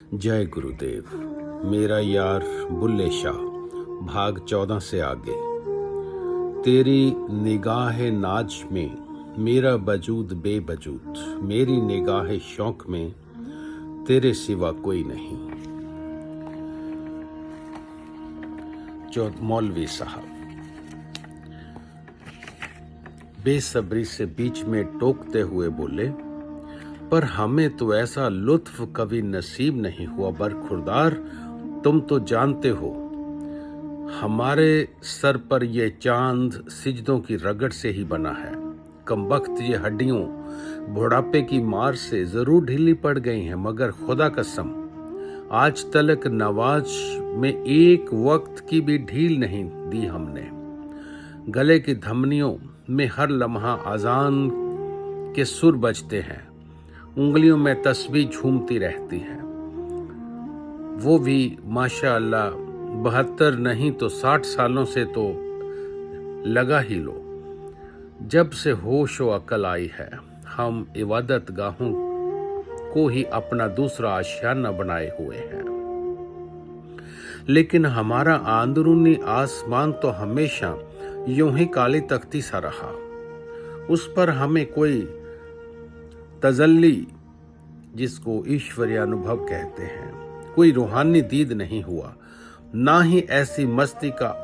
जय गुरुदेव। मेरा यार बुल्ले शाह, भाग 14 से आगे। तेरी निगाह नाज में मेरा वजूद बेवजूद, मेरी निगाह शौक में तेरे सिवा कोई नहीं। मौलवी साहब बेसब्री से बीच में टोकते हुए बोले, पर हमें तो ऐसा लुत्फ कभी नसीब नहीं हुआ। बरखुरदार, तुम तो जानते हो हमारे सर पर ये चांद सिजदों की रगड़ से ही बना है। कमबख्त ये हड्डियों बुढ़ापे की मार से जरूर ढीली पड़ गई हैं, मगर खुदा कसम आज तलक नवाज में एक वक्त की भी ढील नहीं दी हमने। गले की धमनियों में हर लम्हा अजान के सुर बजते हैं, उंगलियों में तस्बीह झूमती रहती है। वो भी माशाअल्लाह 72 नहीं तो 60 सालों से तो लगा ही लो। जब से होश व अकल आई है, हम इबादत गाहों को ही अपना दूसरा आशियाना बनाए हुए हैं। लेकिन हमारा अंदरूनी आसमान तो हमेशा यूं ही काली तख्ती सा रहा। उस पर हमें कोई तजल्ली, जिसको ईश्वरीय अनुभव कहते हैं, कोई रूहानी दीद नहीं हुआ। ना ही ऐसी मस्ती का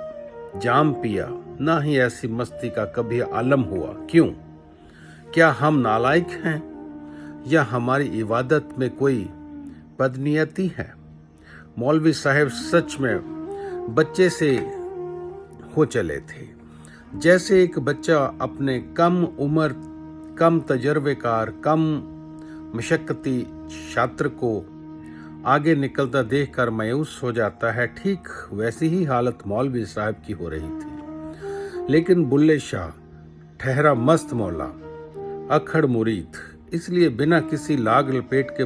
जाम पिया, ना ही ऐसी मस्ती का कभी आलम हुआ। क्यों? क्या हम नालायक हैं या हमारी इबादत में कोई बदनीयती है? मौलवी साहब सच में बच्चे से हो चले थे। जैसे एक बच्चा अपने कम उम्र, कम तजर्बेकार, कम मशक्कती छात्र को आगे निकलता देखकर मायूस हो जाता है, ठीक वैसी ही हालत मौलवी साहब की हो रही थी। लेकिन बुल्ले शाह ठहरा मस्त मौला, अखड़ मुरीद, इसलिए बिना किसी लाग लपेट के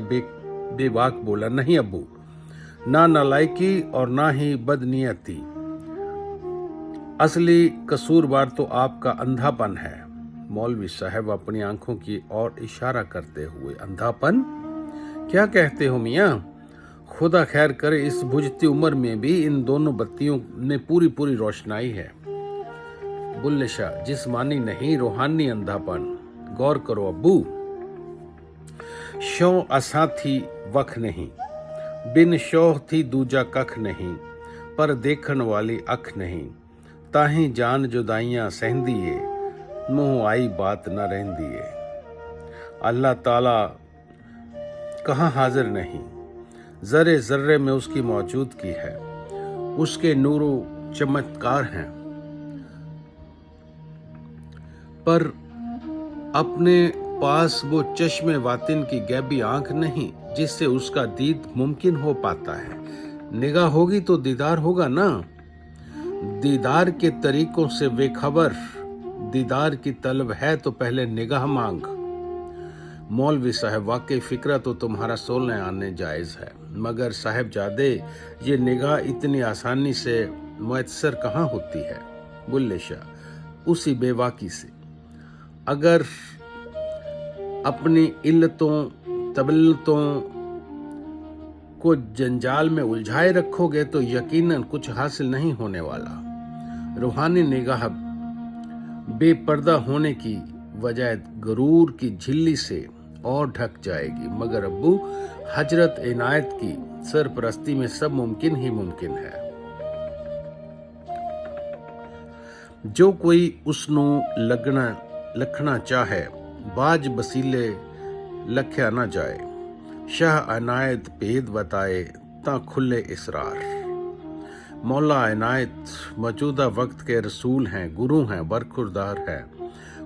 बेबाक बोला, नहीं अब्बू, ना नालायकी और ना ही बदनीयती, असली कसूरवार तो आपका अंधापन है। मौलवी साहब अपनी आंखों की ओर इशारा करते हुए, अंधापन? क्या कहते हो मियाँ? खुदा खैर करे, इस बुझती उम्र में भी इन दोनों बत्तियों ने पूरी पूरी रोशनाई है। बुल्ले शाह, जिस्मानी नहीं, रूहानी अंधापन। गौर करो अब्बू, शौ असा थी वख नहीं, बिन शौह थी दूजा कख नहीं, पर देखन वाली अख नहीं, ताही जान जुदाइयां सहंदी है, मुँह आई बात न रहंदी है। अल्लाह ताला कहाँ हाजिर नहीं, जर्रे जर्रे में उसकी मौजूदगी है, उसके नूरो चमत्कार हैं। पर अपने पास वो चश्मे वातिन की गैबी आंख नहीं जिससे उसका दीद मुमकिन हो पाता है। निगाह होगी तो दीदार होगा ना। दीदार के तरीकों से बेखबर, दीदार की तलब है तो पहले निगाह मांग। मौलवी साहब, वाकई फिक्रा तो तुम्हारा सोलने आने जायज है, मगर साहबजादे ये निगाह इतनी आसानी से मुयस्सर कहाँ होती है? बुल्ले शाह, उसी बेवाकी से। अगर अपनी इल्लतों तबल्लतों को जंजाल में उलझाए रखोगे तो यकीनन कुछ हासिल नहीं होने वाला। रूहानी निगाह बेपर्दा होने की वजह गरूर की झिल्ली से और ढक जाएगी। मगर अब्बू, हजरत इनायत की सरपरस्ती में सब मुमकिन ही मुमकिन है। जो कोई उसनू लखना चाहे, बाज बसीले लख्या ना जाए। शाह इनायत भेद बताए ता खुले इसरार। मौला इनायत मौजूदा वक्त के रसूल हैं, गुरु हैं, बरखुरदार हैं,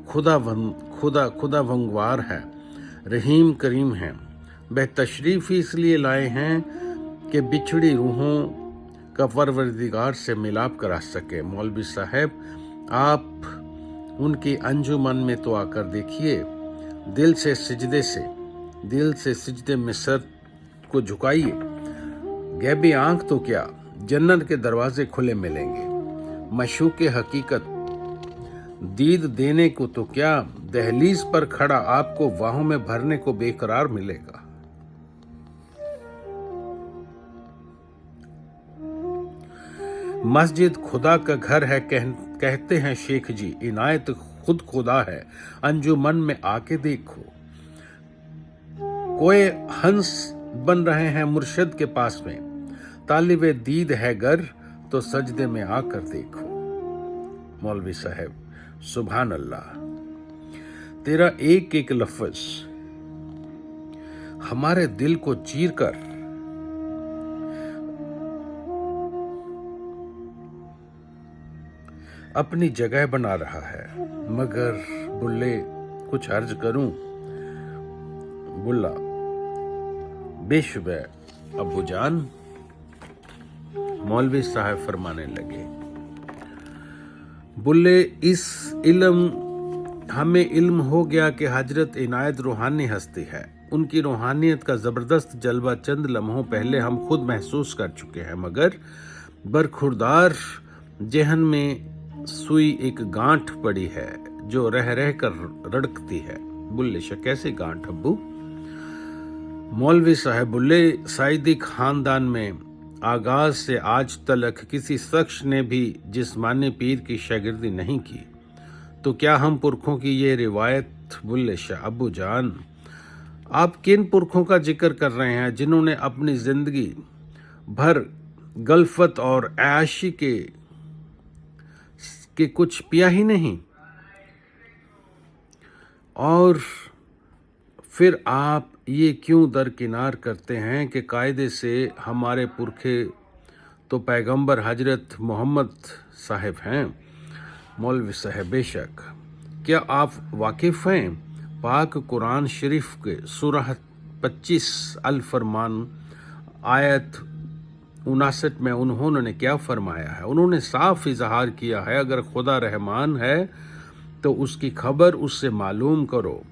खुदा वंगवार है, रहीम करीम हैं। वह तशरीफ इसलिए लाए हैं कि बिछड़ी रूहों का परवरदिगार से मिलाप करा सके। मौलवी साहब, आप उनकी अंजुमन में तो आकर देखिए, दिल से सिजदे में सर को झुकाइए। गैबी आंख तो क्या, जन्नत के दरवाजे खुले मिलेंगे। मशूक़े हकीकत दीद देने को तो क्या, दहलीज पर खड़ा आपको बाहों में भरने को बेकरार मिलेगा। मस्जिद खुदा का घर है कहते हैं शेख जी, इनायत खुद खुदा है, अंजुमन में आके देखो। कोई हंस बन रहे हैं मुर्शिद के पास में, तालिबे दीद है गर तो सजदे में आकर देखो। मौलवी साहब, सुभान अल्लाह, तेरा एक एक लफ्ज हमारे दिल को चीर कर अपनी जगह बना रहा है। मगर बुल्ले कुछ अर्ज करूं? बुल्ला, बेशुबे अब्बू जान। मौलवी साहब फरमाने लगे, बुल्ले, इस हमें इल्म हो गया कि हजरत इनायत रूहानी हस्ती है। उनकी रूहानियत का जबरदस्त जलवा चंद लम्हों पहले हम खुद महसूस कर चुके हैं, मगर बरखुरदार जहन में सुई एक गांठ पड़ी है जो रह रह कर रड़कती है। बुल्ले शाह, कैसे गांठ अब्बू? मौलवी साहब, बुल्ले, साइदी खानदान में आगाज से आज तलक किसी शख्स ने भी जिस्मानी पीर की शागिर्दी नहीं की, तो क्या हम पुरखों की ये रिवायत? बुल्ले शाह, अब्बू जान, आप किन पुरखों का जिक्र कर रहे हैं जिन्होंने अपनी जिंदगी भर गलफत और ऐशी के कुछ पिया ही नहीं, और फिर आप ये क्यों दरकिनार करते हैं कि कायदे से हमारे पुरखे तो पैगंबर हजरत मोहम्मद साहिब हैं? मौलवी साहब, बेशक। क्या आप वाकिफ हैं पाक कुरान शरीफ के सूरह 25 अल फरमान आयत 59 में उन्होंने क्या फरमाया है? उन्होंने साफ इजहार किया है, अगर खुदा रहमान है तो उसकी खबर उससे मालूम करो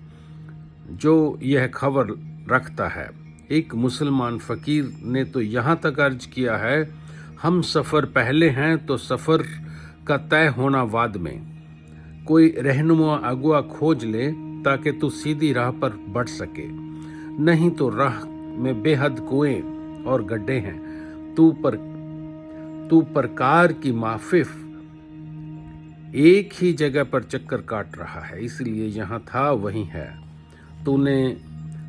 जो यह खबर रखता है। एक मुसलमान फकीर ने तो यहाँ तक अर्ज किया है, हम सफ़र पहले हैं तो सफ़र का तय होना बाद में। कोई रहनुमा अगुआ खोज ले ताकि तू सीधी राह पर बढ़ सके, नहीं तो राह में बेहद कुएं और गड्ढे हैं। तू प्रकार की माफिफ एक ही जगह पर चक्कर काट रहा है, इसलिए यहाँ था वहीं है। तूने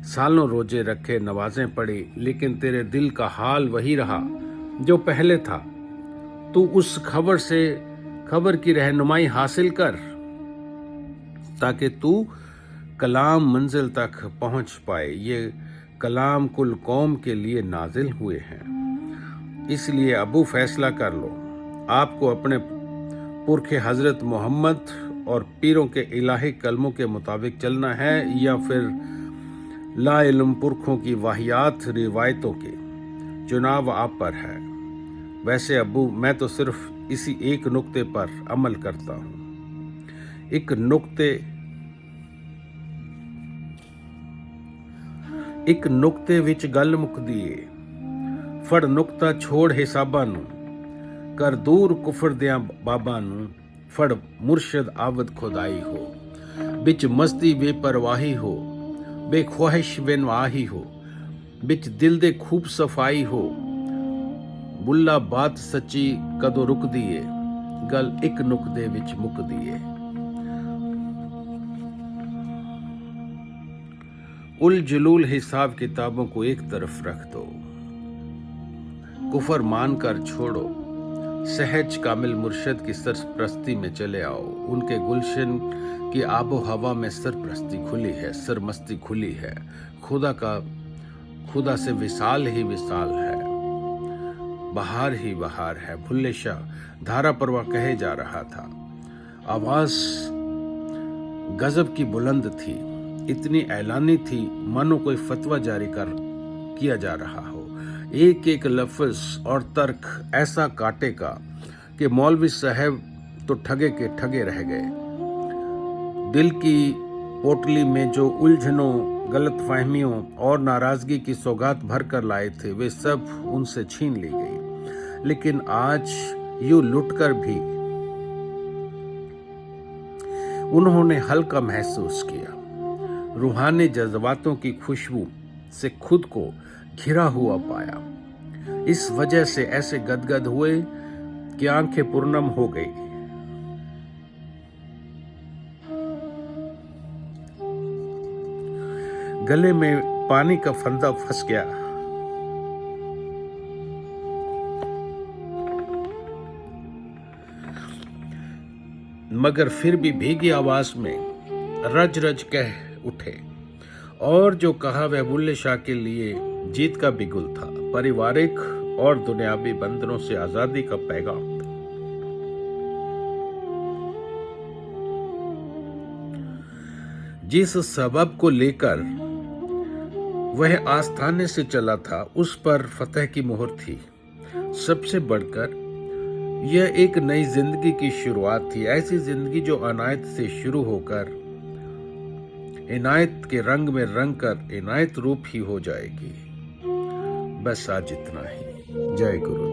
सालों रोजे रखे, नमाजें पढ़ी, लेकिन तेरे दिल का हाल वही रहा जो पहले था। तू उस खबर की रहनुमाई हासिल कर ताकि तू कलाम मंजिल तक पहुंच पाए। ये कलाम कुल कौम के लिए नाजिल हुए हैं, इसलिए अबू फैसला कर लो, आपको अपने पुरखे हजरत मोहम्मद और पीरों के इलाही कलमों के मुताबिक चलना है या फिर ला इल्म पुरखों की वाहियात रिवायतों के? चुनाव आप पर है। वैसे अब्बू, मैं तो सिर्फ इसी एक नुक्ते पर अमल करता हूँ। ਇੱਕ ਨੁਕਤੇ ਵਿੱਚ ਗੱਲ ਮੁੱਕਦੀ ਏ, ਫੜ ਨੁਕਤਾ ਛੋੜ ਹਿਸਾਬਾਂ ਨੂੰ, ਕਰ ਦੂਰ ਕੁਫਰ ਦਿਆਂ ਬਾਬਾਂ ਨੂੰ, ਫੜ ਮੁਰਸ਼ਦ ਆਵਦ ਖੁਦਾਈ ਹੋ, ਵਿੱਚ ਮਸਤੀ ਬੇਪਰਵਾਹੀ ਹੋ, ਬੇਖਵਾਹਿਸ਼ ਬੇਨਵਾਹੀ ਹੋ, ਵਿੱਚ ਦਿਲ ਦੇ ਖੂਬ ਸਫਾਈ ਹੋ। ਬੁੱਲਾ ਬਾਤ ਸੱਚੀ ਕਦੋਂ ਰੁਕਦੀ ਏ, ਗੱਲ ਇੱਕ ਨੁਕਤੇ ਵਿੱਚ ਮੁੱਕਦੀ ਏ। उल जुलूल हिसाब किताबों को एक तरफ रख दो, कुफर मान कर छोड़ो, सहज कामिल मुर्शद की सरप्रस्ती में चले आओ। उनके गुलशन की आबो हवा में सरप्रस्ती खुली है, सरमस्ती खुली है। खुदा से विसाल ही विसाल है, बहार ही बहार है। भुल्ले शाह धारा परवा कहे जा रहा था, आवाज गजब की बुलंद थी, इतनी ऐलानी थी मानो कोई फतवा जारी किया जा रहा हो। एक एक लफ्ज और तर्क ऐसा काटेगा कि मौलवी साहब तो ठगे के ठगे रह गए। दिल की पोटली में जो उलझनों, गलत फहमियों और नाराजगी की सौगात भर कर लाए थे, वे सब उनसे छीन ली गई। लेकिन आज यूं लुटकर भी उन्होंने हल्का महसूस किया, रूहानी जज्बातों की खुशबू से खुद को घिरा हुआ पाया। इस वजह से ऐसे गदगद हुए कि आंखें पूर्णम हो गई। गले में पानी का फंदा फंस गया। मगर फिर भी भीगी आवाज में रज रज कह उठे, और जो कहा वह बुल्ले शाह के लिए जीत का बिगुल था, पारिवारिक और दुनियावी बंधनों से आजादी का पैगाम था। जिस सबब को लेकर वह आस्थाने से चला था, उस पर फतह की मोहर थी। सबसे बढ़कर यह एक नई जिंदगी की शुरुआत थी, ऐसी जिंदगी जो अनायत से शुरू होकर इनायत के रंग में रंग कर इनायत रूप ही हो जाएगी। बस आज इतना ही। जय गुरु।